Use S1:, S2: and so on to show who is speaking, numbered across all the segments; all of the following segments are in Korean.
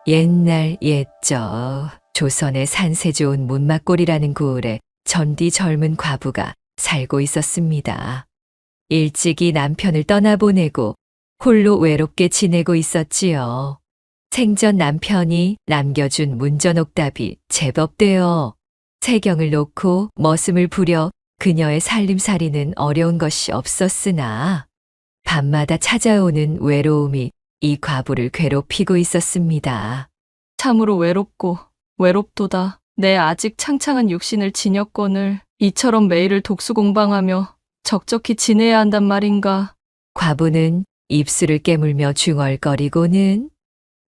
S1: 옛날 옛적 조선의 산세 좋은 문막골이라는 고을에 전디 젊은 과부가 살고 있었습니다. 일찍이 남편을 떠나보내고 홀로 외롭게 지내고 있었지요. 생전 남편이 남겨준 문전옥답이 제법 되어 세경을 놓고 머슴을 부려 그녀의 살림살이는 어려운 것이 없었으나 밤마다 찾아오는 외로움이 이 과부를 괴롭히고 있었습니다.
S2: 참으로 외롭고 외롭도다. 내 아직 창창한 육신을 지녔거늘 이처럼 매일을 독수공방하며 적적히 지내야 한단 말인가.
S1: 과부는 입술을 깨물며 중얼거리고는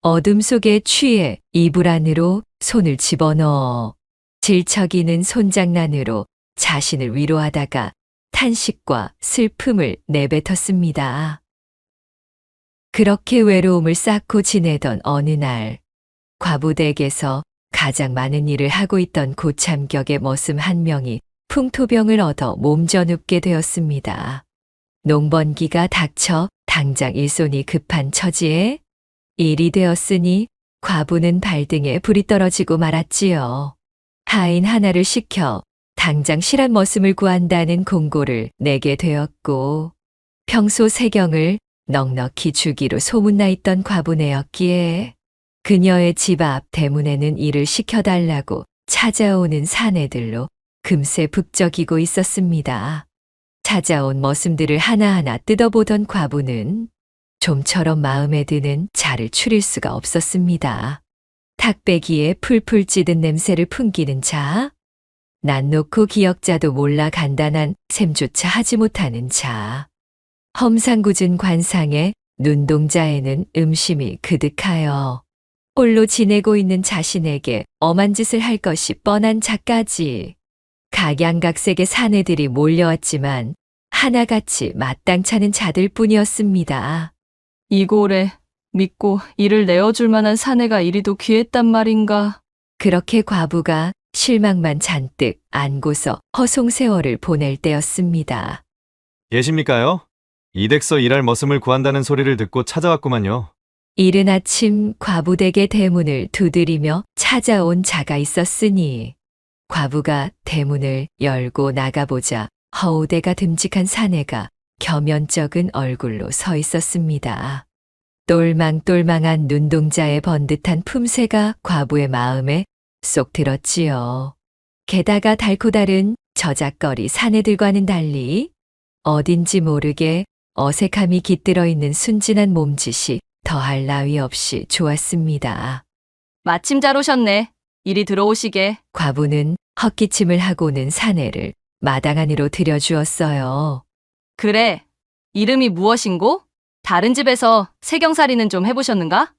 S1: 어둠 속에 취해 이불 안으로 손을 집어넣어 질척이는 손장난으로 자신을 위로하다가 탄식과 슬픔을 내뱉었습니다. 그렇게 외로움을 쌓고 지내던 어느 날, 과부댁에서 가장 많은 일을 하고 있던 고참격의 머슴 한 명이 풍토병을 얻어 몸져눕게 되었습니다. 농번기가 닥쳐 당장 일손이 급한 처지에 일이 되었으니 과부는 발등에 불이 떨어지고 말았지요. 하인 하나를 시켜 당장 실한 머슴을 구한다는 공고를 내게 되었고 평소 세경을 넉넉히 주기로 소문나 있던 과부네였기에 그녀의 집 앞 대문에는 일을 시켜달라고 찾아오는 사내들로 금세 북적이고 있었습니다. 찾아온 머슴들을 하나하나 뜯어보던 과부는 좀처럼 마음에 드는 자를 추릴 수가 없었습니다. 탁배기에 풀풀 찌든 냄새를 풍기는 자, 난 놓고 기역자도 몰라 간단한 셈조차 하지 못하는 자, 험상궂은 관상에 눈동자에는 음심이 그득하여 홀로 지내고 있는 자신에게 엄한 짓을 할 것이 뻔한 자까지 각양각색의 사내들이 몰려왔지만 하나같이 마땅찮은 자들 뿐이었습니다.
S2: 이 고을에 믿고 일을 내어줄 만한 사내가 이리도 귀했단 말인가.
S1: 그렇게 과부가 실망만 잔뜩 안고서 허송세월을 보낼 때였습니다.
S3: 예십니까요? 이댁서 일할 머슴을 구한다는 소리를 듣고 찾아왔구만요.
S1: 이른 아침 과부댁의 대문을 두드리며 찾아온 자가 있었으니 과부가 대문을 열고 나가보자 허우대가 듬직한 사내가 겸연쩍은 얼굴로 서 있었습니다. 똘망똘망한 눈동자에 번듯한 품새가 과부의 마음에 쏙 들었지요. 게다가 달고 다른 저작거리 사내들과는 달리 어딘지 모르게 어색함이 깃들어 있는 순진한 몸짓이 더할 나위 없이 좋았습니다.
S2: 마침 잘 오셨네. 이리 들어오시게.
S1: 과부는 헛기침을 하고는 사내를 마당 안으로 들여주었어요.
S2: 그래, 이름이 무엇인고? 다른 집에서 세경살이는 좀 해보셨는가?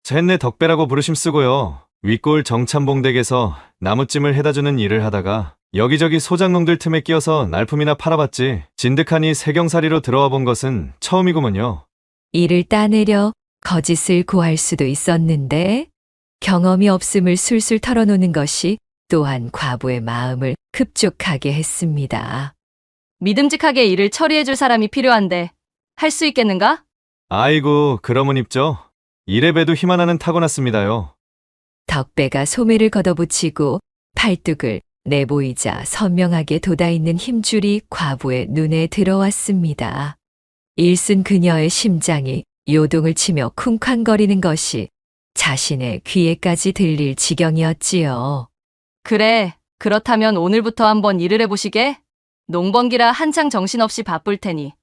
S3: 쟨네 덕배라고 부르심 쓰고요. 윗골 정참봉댁에서 나무찜을 해다주는 일을 하다가 여기저기 소장농들 틈에 끼어서 날품이나 팔아봤지 진득하니 세경살이로 들어와 본 것은 처음이구먼요.
S1: 이를 따내려 거짓을 고할 수도 있었는데 경험이 없음을 술술 털어놓는 것이 또한 과부의 마음을 흡족하게 했습니다.
S2: 믿음직하게 일을 처리해줄 사람이 필요한데 할 수 있겠는가?
S3: 아이고, 그러면 입죠. 일에 배도 힘 하나는 타고났습니다요.
S1: 덕배가 소매를 걷어붙이고 팔뚝을 내보이자 선명하게 돋아있는 힘줄이 과부의 눈에 들어왔습니다. 일순 그녀의 심장이 요동을 치며 쿵쾅거리는 것이 자신의 귀에까지 들릴 지경이었지요.
S2: 그래, 그렇다면 오늘부터 한번 일을 해보시게. 농번기라 한창 정신없이 바쁠 테니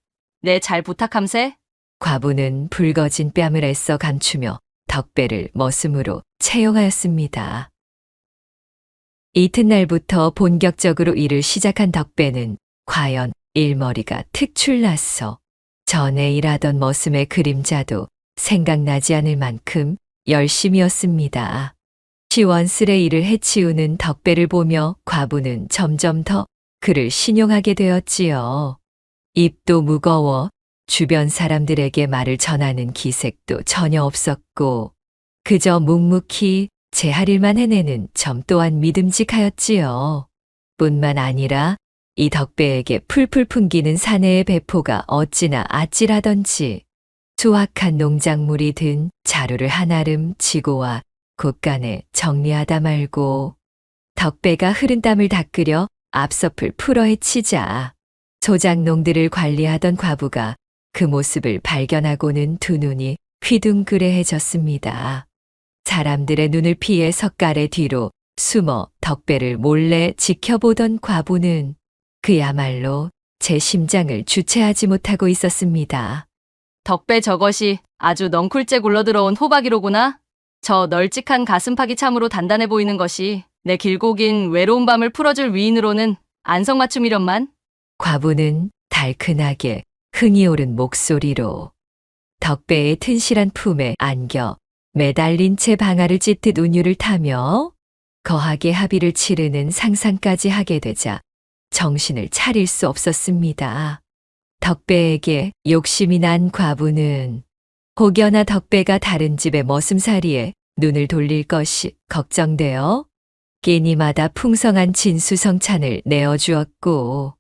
S2: 내 잘 부탁함세.
S1: 과부는 붉어진 뺨을 애써 감추며 덕배를 머슴으로 채용하였습니다. 이튿날부터 본격적으로 일을 시작한 덕배는 과연 일머리가 특출나서 전에 일하던 머슴의 그림자도 생각나지 않을 만큼 열심이었습니다. 시원스레 일을 해치우는 덕배를 보며 과부는 점점 더 그를 신용하게 되었지요. 입도 무거워 주변 사람들에게 말을 전하는 기색도 전혀 없었고 그저 묵묵히 제 할 일만 해내는 점 또한 믿음직하였지요. 뿐만 아니라 이 덕배에게 풀풀 풍기는 사내의 배포가 어찌나 아찔하던지 수확한 농작물이 든 자루를 한아름 지고와 곳간에 정리하다 말고 덕배가 흐른 땀을 닦으려 앞섭을 풀어헤치자 소작농들을 관리하던 과부가 그 모습을 발견하고는 두 눈이 휘둥그레해졌습니다. 사람들의 눈을 피해 석가래 뒤로 숨어 덕배를 몰래 지켜보던 과부는 그야말로 제 심장을 주체하지 못하고 있었습니다.
S2: 덕배 저것이 아주 넝쿨째 굴러들어온 호박이로구나. 저 널찍한 가슴팍이 참으로 단단해 보이는 것이 내 길고 긴 외로운 밤을 풀어줄 위인으로는 안성맞춤이련만.
S1: 과부는 달큰하게 흥이 오른 목소리로 덕배의 튼실한 품에 안겨 매달린 채 방아를 찢듯 운율을 타며 거하게 합의를 치르는 상상까지 하게 되자 정신을 차릴 수 없었습니다. 덕배에게 욕심이 난 과부는 혹여나 덕배가 다른 집의 머슴살이에 눈을 돌릴 것이 걱정되어 끼니마다 풍성한 진수성찬을 내어주었고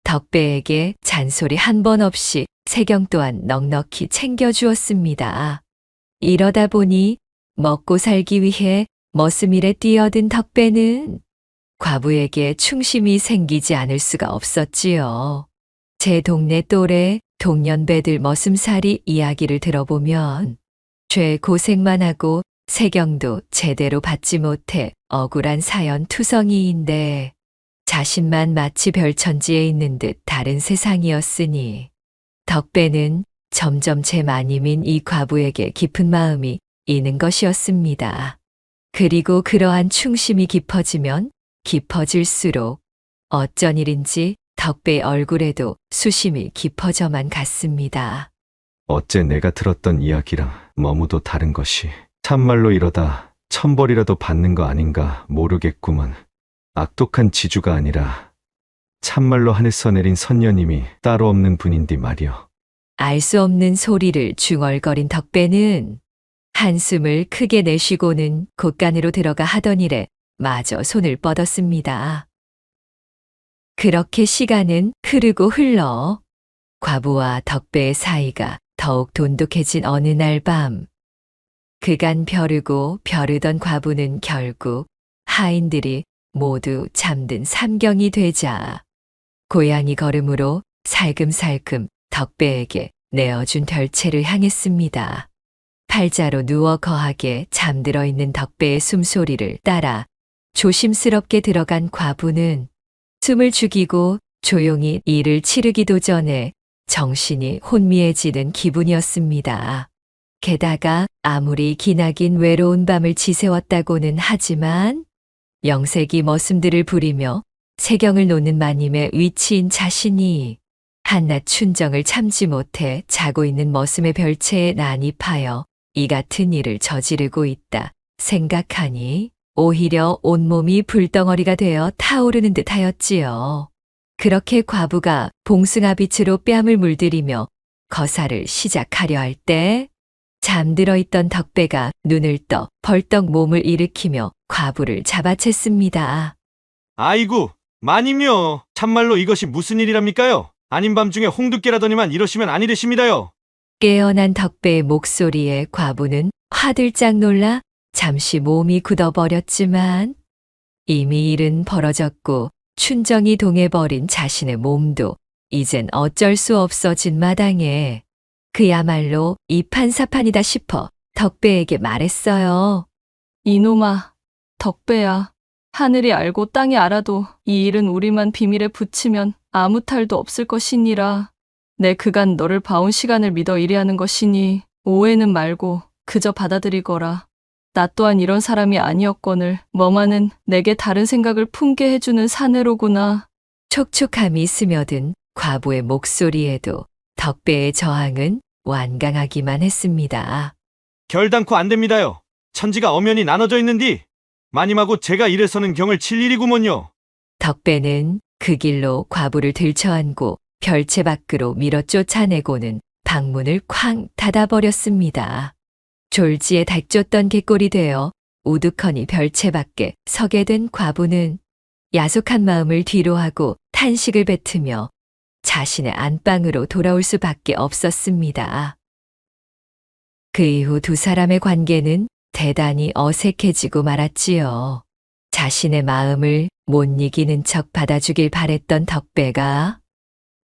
S1: 덕배에게 잔소리 한 번 없이 세경 또한 넉넉히 챙겨주었습니다. 이러다 보니 먹고 살기 위해 머슴일에 뛰어든 덕배는 과부에게 충심이 생기지 않을 수가 없었지요. 제 동네 또래 동년배들 머슴살이 이야기를 들어보면 죄 고생만 하고 세경도 제대로 받지 못해 억울한 사연 투성이인데 자신만 마치 별천지에 있는 듯 다른 세상이었으니 덕배는 점점 제 마님인 이 과부에게 깊은 마음이 있는 것이었습니다. 그리고 그러한 충심이 깊어지면 깊어질수록 어쩐 일인지 덕배의 얼굴에도 수심이 깊어져만 갔습니다.
S3: 어째 내가 들었던 이야기랑 너무도 다른 것이 참말로 이러다 천벌이라도 받는 거 아닌가 모르겠구먼. 악독한 지주가 아니라 참말로 하늘서 내린 선녀님이 따로 없는 분인디 말이여.
S1: 알 수 없는 소리를 중얼거린 덕배는 한숨을 크게 내쉬고는 곳간으로 들어가 하던 일에 마저 손을 뻗었습니다. 그렇게 시간은 흐르고 흘러 과부와 덕배의 사이가 더욱 돈독해진 어느 날 밤, 그간 벼르고 벼르던 과부는 결국 하인들이 모두 잠든 삼경이 되자 고양이 걸음으로 살금살금 덕배에게 내어준 별채를 향했습니다. 팔자로 누워 거하게 잠들어 있는 덕배의 숨소리를 따라 조심스럽게 들어간 과부는 숨을 죽이고 조용히 일을 치르기도 전에 정신이 혼미해지는 기분이었습니다. 게다가 아무리 기나긴 외로운 밤을 지새웠다고는 하지만 영색이 머슴들을 부리며 세경을 놓는 마님의 위치인 자신이 한낱 춘정을 참지 못해 자고 있는 머슴의 별채에 난입하여 이 같은 일을 저지르고 있다 생각하니 오히려 온몸이 불덩어리가 되어 타오르는 듯 하였지요. 그렇게 과부가 봉숭아빛으로 뺨을 물들이며 거사를 시작하려 할 때 잠들어 있던 덕배가 눈을 떠 벌떡 몸을 일으키며 과부를 잡아챘습니다.
S3: 아이고, 마님이요. 참말로 이것이 무슨 일이랍니까요? 아닌 밤중에 홍두깨라더니만 이러시면 아니 되십니다요.
S1: 깨어난 덕배의 목소리에 과부는 화들짝 놀라 잠시 몸이 굳어버렸지만 이미 일은 벌어졌고 춘정이 동해버린 자신의 몸도 이젠 어쩔 수 없어진 마당에 그야말로 이판사판이다 싶어 덕배에게 말했어요.
S2: 이놈아, 덕배야. 하늘이 알고 땅이 알아도 이 일은 우리만 비밀에 붙이면 아무 탈도 없을 것이니라. 내 그간 너를 봐온 시간을 믿어 이래하는 것이니 오해는 말고 그저 받아들이거라. 나 또한 이런 사람이 아니었거늘 머마는 내게 다른 생각을 품게 해주는 사내로구나.
S1: 촉촉함이 스며든 과부의 목소리에도 덕배의 저항은 완강하기만 했습니다.
S3: 결단코 안 됩니다요. 천지가 엄연히 나눠져 있는디 마님하고 제가 이래서는 경을 칠 일이구먼요.
S1: 덕배는 그 길로 과부를 들쳐안고 별채 밖으로 밀어 쫓아내고는 방문을 쾅 닫아버렸습니다. 졸지에 닥쳤던 갯골이 되어 우두커니 별채 밖에 서게 된 과부는 야속한 마음을 뒤로하고 탄식을 뱉으며 자신의 안방으로 돌아올 수밖에 없었습니다. 그 이후 두 사람의 관계는 대단히 어색해지고 말았지요. 자신의 마음을 못 이기는 척 받아주길 바랬던 덕배가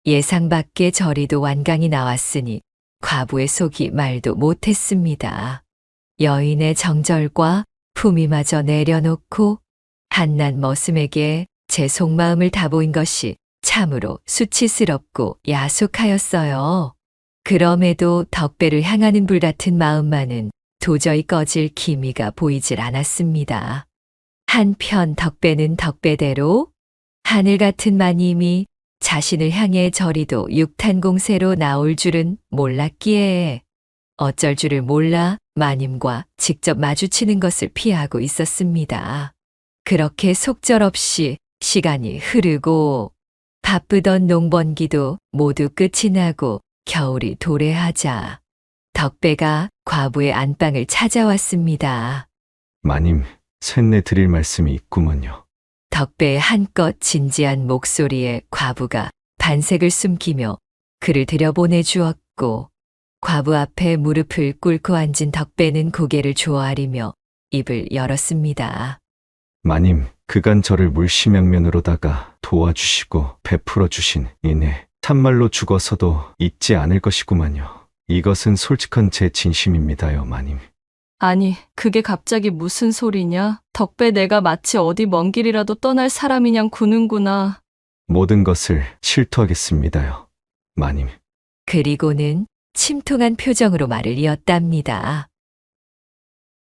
S1: 예상 밖의 저리도 완강히 나왔으니 과부의 속이 말도 못했습니다. 여인의 정절과 품위마저 내려놓고 한낱 머슴에게 제 속마음을 다 보인 것이 참으로 수치스럽고 야속하였어요. 그럼에도 덕배를 향하는 불같은 마음만은 도저히 꺼질 기미가 보이질 않았습니다. 한편 덕배는 덕배대로 하늘 같은 마님이 자신을 향해 저리도 육탄공세로 나올 줄은 몰랐기에 어쩔 줄을 몰라 마님과 직접 마주치는 것을 피하고 있었습니다. 그렇게 속절없이 시간이 흐르고 바쁘던 농번기도 모두 끝이 나고 겨울이 도래하자 덕배가 과부의 안방을 찾아왔습니다.
S3: 마님, 쇳내 드릴 말씀이 있구먼요.
S1: 덕배의 한껏 진지한 목소리에 과부가 반색을 숨기며 그를 들여보내주었고 과부 앞에 무릎을 꿇고 앉은 덕배는 고개를 조아리며 입을 열었습니다.
S3: 마님, 그간 저를 물심양면으로다가 도와주시고 베풀어 주신 이내 참말로 죽어서도 잊지 않을 것이구만요. 이것은 솔직한 제 진심입니다요, 마님.
S2: 아니, 그게 갑자기 무슨 소리냐? 덕배 내가 마치 어디 먼 길이라도 떠날 사람이냥 구는구나.
S3: 모든 것을 실토하겠습니다요, 마님.
S1: 그리고는 침통한 표정으로 말을 이었답니다.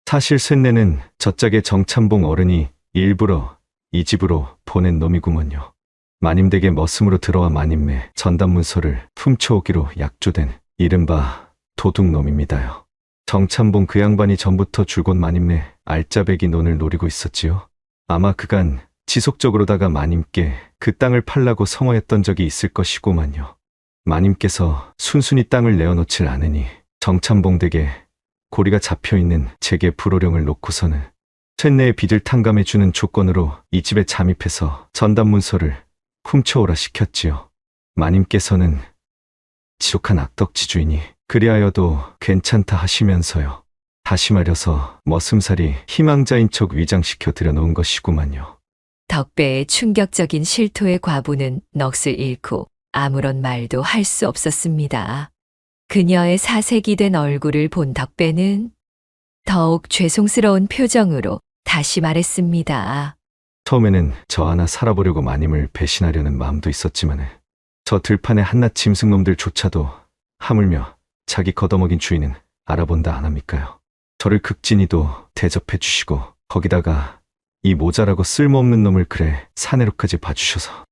S3: 사실 쇳내는 저짝의 정참봉 어른이 일부러 이 집으로 보낸 놈이구먼요. 마님 댁에 머슴으로 들어와 마님의 전단문서를 훔쳐오기로 약조된 이른바 도둑놈입니다요. 정참봉 그 양반이 전부터 줄곧 마님네 알짜배기 논을 노리고 있었지요. 아마 그간 지속적으로다가 마님께 그 땅을 팔라고 성화했던 적이 있을 것이고만요. 마님께서 순순히 땅을 내어놓질 않으니 정참봉 댁에 고리가 잡혀있는 제게 불호령을 놓고서는 쇳내의 빚을 탕감해주는 조건으로 이 집에 잠입해서 전단문서를 훔쳐오라 시켰지요. 마님께서는 지독한 악덕지주이니 그리하여도 괜찮다 하시면서요. 다시 말해서 머슴살이 희망자인 척 위장시켜 들여놓은 것이구만요.
S1: 덕배의 충격적인 실토에 과부는 넋을 잃고 아무런 말도 할 수 없었습니다. 그녀의 사색이 된 얼굴을 본 덕배는 더욱 죄송스러운 표정으로 다시 말했습니다.
S3: 처음에는 저 하나 살아보려고 마님을 배신하려는 마음도 있었지만 저 들판의 한낱 짐승놈들조차도 하물며 자기 걷어먹인 주인은 알아본다 안 합니까요? 저를 극진히도 대접해 주시고 거기다가 이 모자라고 쓸모없는 놈을 그래 사내로까지 봐주셔서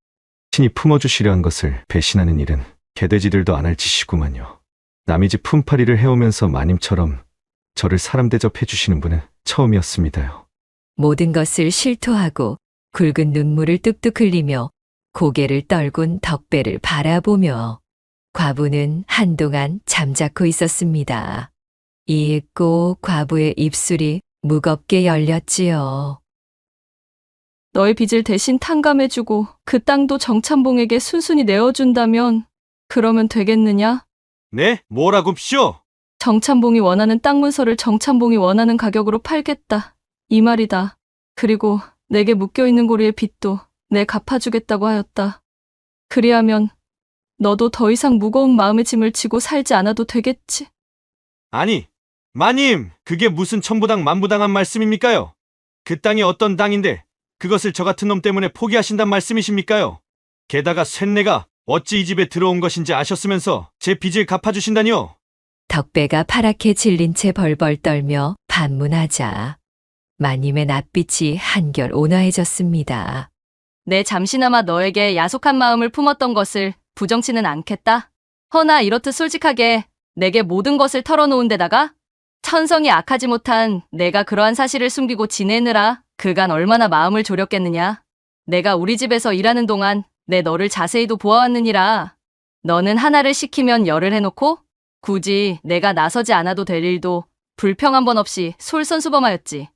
S3: 친히 품어주시려 한 것을 배신하는 일은 개돼지들도 안 할 짓이구만요. 남의 집 품팔이를 해오면서 마님처럼 저를 사람 대접해 주시는 분은 처음이었습니다요.
S1: 모든 것을 실토하고 굵은 눈물을 뚝뚝 흘리며 고개를 떨군 덕배를 바라보며 과부는 한동안 잠자코 있었습니다. 이윽고 과부의 입술이 무겁게 열렸지요.
S2: 너의 빚을 대신 탕감해주고 그 땅도 정참봉에게 순순히 내어준다면 그러면 되겠느냐?
S3: 네? 뭐라고쇼?
S2: 정참봉이 원하는 땅 문서를 정참봉이 원하는 가격으로 팔겠다. 이 말이다. 그리고 내게 묶여있는 고리의 빚도 내 갚아주겠다고 하였다. 그리하면 너도 더 이상 무거운 마음의 짐을 지고 살지 않아도 되겠지.
S3: 아니, 마님, 그게 무슨 천부당 만부당한 말씀입니까요? 그 땅이 어떤 땅인데 그것을 저 같은 놈 때문에 포기하신단 말씀이십니까요? 게다가 쇳내가 어찌 이 집에 들어온 것인지 아셨으면서 제 빚을 갚아주신다니요?
S1: 덕배가 파랗게 질린 채 벌벌 떨며 반문하자 마님의 낯빛이 한결 온화해졌습니다.
S2: 내 잠시나마 너에게 야속한 마음을 품었던 것을 부정치는 않겠다. 허나 이렇듯 솔직하게 내게 모든 것을 털어놓은 데다가 천성이 악하지 못한 내가 그러한 사실을 숨기고 지내느라 그간 얼마나 마음을 졸였겠느냐. 내가 우리 집에서 일하는 동안 내 너를 자세히도 보아왔느니라. 너는 하나를 시키면 열을 해놓고 굳이 내가 나서지 않아도 될 일도 불평 한 번 없이 솔선수범하였지.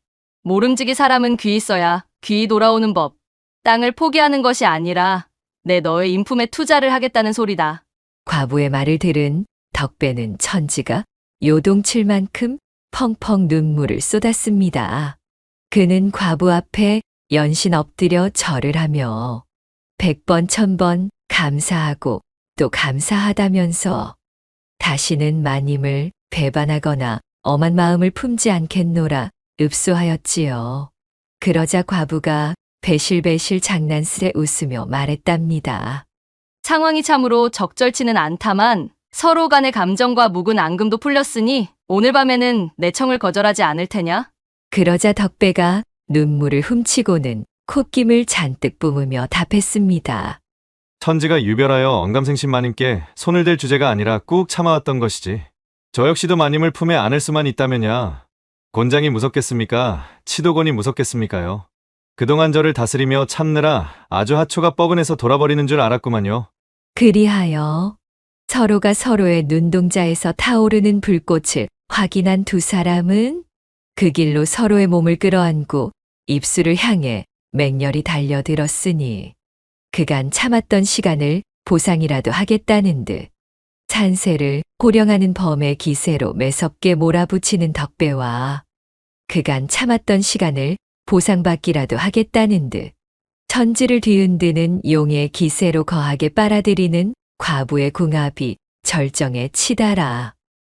S2: 모름지기 사람은 귀 있어야 귀 돌아오는 법. 땅을 포기하는 것이 아니라 내 너의 인품에 투자를 하겠다는 소리다.
S1: 과부의 말을 들은 덕배는 천지가 요동칠 만큼 펑펑 눈물을 쏟았습니다. 그는 과부 앞에 연신 엎드려 절을 하며 100번 1000번 감사하고 또 감사하다면서 다시는 마님을 배반하거나 엄한 마음을 품지 않겠노라 읍소하였지요. 그러자 과부가 배실배실 장난스레 웃으며 말했답니다.
S2: 상황이 참으로 적절치는 않다만 서로 간의 감정과 묵은 앙금도 풀렸으니 오늘 밤에는 내 청을 거절하지 않을 테냐?
S1: 그러자 덕배가 눈물을 훔치고는 콧김을 잔뜩 뿜으며 답했습니다.
S3: 천지가 유별하여 언감생신 마님께 손을 댈 주제가 아니라 꾹 참아왔던 것이지. 저 역시도 마님을 품에 안을 수만 있다면야. 곤장이 무섭겠습니까? 치도곤이 무섭겠습니까요? 그동안 저를 다스리며 참느라 아주 하초가 뻐근해서 돌아버리는 줄 알았구만요.
S1: 그리하여 서로가 서로의 눈동자에서 타오르는 불꽃을 확인한 두 사람은 그 길로 서로의 몸을 끌어안고 입술을 향해 맹렬히 달려들었으니 그간 참았던 시간을 보상이라도 하겠다는 듯 찬세를 호령하는 범의 기세로 매섭게 몰아붙이는 덕배와 그간 참았던 시간을 보상받기라도 하겠다는 듯 천지를 뒤흔드는 용의 기세로 거하게 빨아들이는 과부의 궁합이 절정에 치달아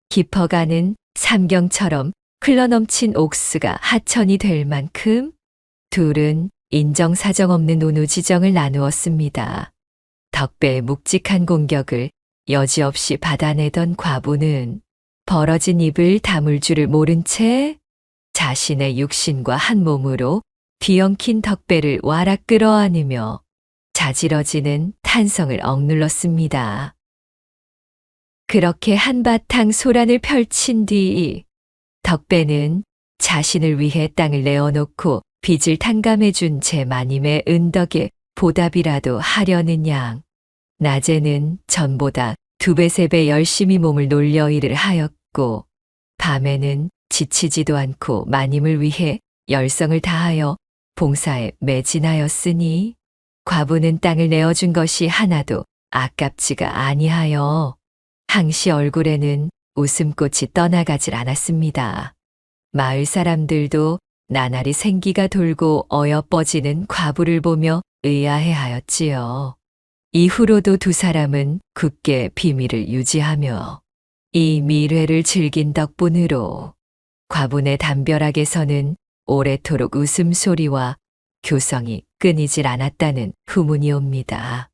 S1: 깊어가는 삼경처럼 흘러넘친 옥수가 하천이 될 만큼 둘은 인정사정 없는 운우지정을 나누었습니다. 덕배의 묵직한 공격을 여지없이 받아내던 과부는 벌어진 입을 다물 줄을 모른 채 자신의 육신과 한 몸으로 뒤엉킨 덕배를 와락 끌어안으며 자지러지는 탄성을 억눌렀습니다. 그렇게 한바탕 소란을 펼친 뒤 덕배는 자신을 위해 땅을 내어놓고 빚을 탕감해준 제 마님의 은덕에 보답이라도 하려는 양 낮에는 전보다 2배 3배 열심히 몸을 놀려 일을 하였고 밤에는 지치지도 않고 마님을 위해 열성을 다하여 봉사에 매진하였으니 과부는 땅을 내어준 것이 하나도 아깝지가 아니하여 항시 얼굴에는 웃음꽃이 떠나가질 않았습니다. 마을 사람들도 나날이 생기가 돌고 어여뻐지는 과부를 보며 의아해하였지요. 이후로도 두 사람은 굳게 비밀을 유지하며 이 미래를 즐긴 덕분으로 과분의 담벼락에서는 오래도록 웃음소리와 교성이 끊이질 않았다는 후문이 옵니다.